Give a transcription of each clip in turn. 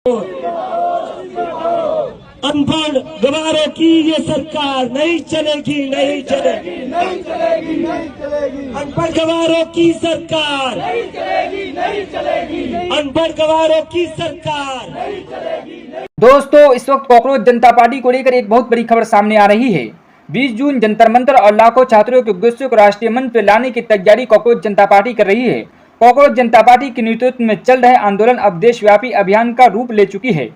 अनपढ़ गवारों की ये सरकार नहीं चलेगी, नहीं चलेगी, नहीं चलेगी, नहीं चलेगी, अनपढ़ गवारों की सरकार नहीं चलेगी, नहीं चलेगी, अनपढ़ गवारों की सरकार। नहीं चलेगी। दोस्तों, इस वक्त कॉकरोच जनता पार्टी को लेकर एक बहुत बड़ी खबर सामने आ रही है। 20 जून जंतर मंतर और लाखों छात्रों के गुस्से को राष्ट्रीय मंच पर लाने की तैयारी कॉकरोच जनता पार्टी कर रही है। कॉकरोच जनता पार्टी के नेतृत्व में चल रहे आंदोलन अब देशव्यापी अभियान का रूप ले चुकी है,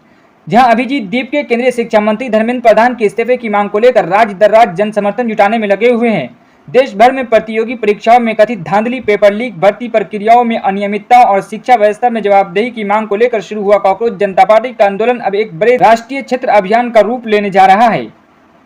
जहां अभिजीत दीप के केंद्रीय शिक्षा मंत्री धर्मेंद्र प्रधान के इस्तीफे की मांग को लेकर राज्य दर राज्य जन समर्थन जुटाने में लगे हुए हैं। देश भर में प्रतियोगी परीक्षाओं में कथित धांधली, पेपर लीक, भर्ती प्रक्रियाओं में अनियमितताओं और शिक्षा व्यवस्था में जवाबदेही की मांग को लेकर शुरू हुआ कॉकरोच जनता पार्टी का आंदोलन अब एक बड़े राष्ट्रीय क्षेत्र अभियान का रूप लेने जा रहा है।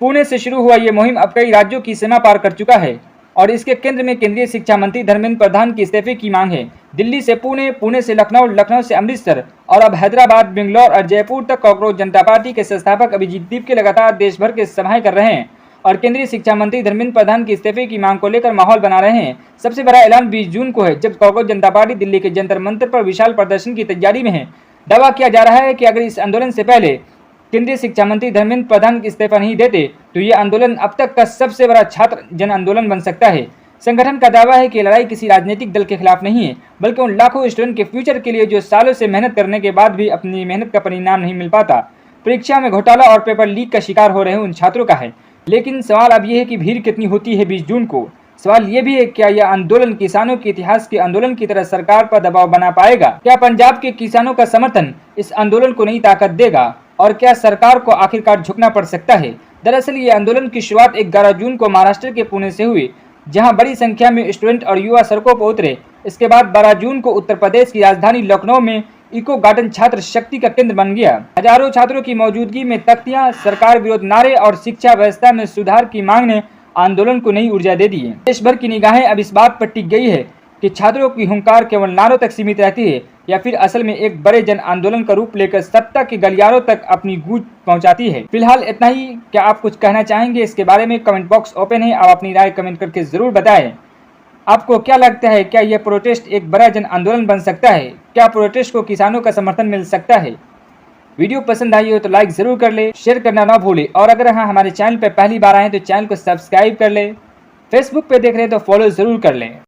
पुणे से शुरू हुआ ये मुहिम अब कई राज्यों की सीमा पार कर चुका है और इसके केंद्र में केंद्रीय शिक्षा मंत्री धर्मेंद्र प्रधान के इस्तीफे की मांग है। दिल्ली से पुणे, पुणे से लखनऊ, लखनऊ से अमृतसर और अब हैदराबाद, बेंगलौर और जयपुर तक कॉकरोच जनता पार्टी के संस्थापक अभिजीत दीप के लगातार देश भर के सभाएं कर रहे हैं और केंद्रीय शिक्षा मंत्री धर्मेंद्र प्रधान के इस्तीफे की मांग को लेकर माहौल बना रहे हैं। सबसे बड़ा ऐलान 20 जून को है, जब कॉकरोच जनता पार्टी दिल्ली के जंतर मंतर पर विशाल प्रदर्शन की तैयारी में है। दावा किया जा रहा है कि अगर इस आंदोलन से पहले केंद्रीय शिक्षा मंत्री धर्मेंद्र प्रधान इस्तीफा नहीं देते तो ये आंदोलन अब तक का सबसे बड़ा छात्र जन आंदोलन बन सकता है। संगठन का दावा है कि लड़ाई किसी राजनीतिक दल के खिलाफ नहीं है, बल्कि उन लाखों स्टूडेंट के फ्यूचर के लिए जो सालों से मेहनत करने के बाद भी अपनी मेहनत का परिणाम नहीं मिल पाता, परीक्षा में घोटाला और पेपर लीक का शिकार हो रहे उन छात्रों का है। लेकिन सवाल अब यह है कि भीड़ कितनी होती है 20 जून को। सवाल ये भी है, क्या यह आंदोलन किसानों के इतिहास के आंदोलन की तरह सरकार पर दबाव बना पाएगा? क्या पंजाब के किसानों का समर्थन इस आंदोलन को नई ताकत देगा और क्या सरकार को आखिरकार झुकना पड़ सकता है? दरअसल ये आंदोलन की शुरुआत 11 जून को महाराष्ट्र के पुणे से हुई, जहां बड़ी संख्या में स्टूडेंट और युवा सड़कों पर उतरे। इसके बाद 12 जून को उत्तर प्रदेश की राजधानी लखनऊ में इको गार्डन छात्र शक्ति का केंद्र बन गया। हजारों छात्रों की मौजूदगी में तख्तियां, सरकार विरोध नारे और शिक्षा व्यवस्था में सुधार की मांग ने आंदोलन को नई ऊर्जा दे दी है। देश भर की निगाहें अब इस बात पर टिक गई है कि छात्रों की हुंकार केवल नारों तक सीमित रहती है या फिर असल में एक बड़े जन आंदोलन का रूप लेकर सत्ता के गलियारों तक अपनी गूंज पहुंचाती है। फिलहाल इतना ही। क्या आप कुछ कहना चाहेंगे इसके बारे में? कमेंट बॉक्स ओपन है, आप अपनी राय कमेंट करके जरूर बताएं। आपको क्या लगता है, क्या यह प्रोटेस्ट एक बड़ा जन आंदोलन बन सकता है? क्या प्रोटेस्ट को किसानों का समर्थन मिल सकता है? वीडियो पसंद आई हो तो लाइक जरूर कर ले, शेयर करना ना भूले और अगर हाँ हमारे चैनल पर पहली बार आए तो चैनल को सब्सक्राइब कर ले। फेसबुक पे देख रहे हैं तो फॉलो जरूर कर लें।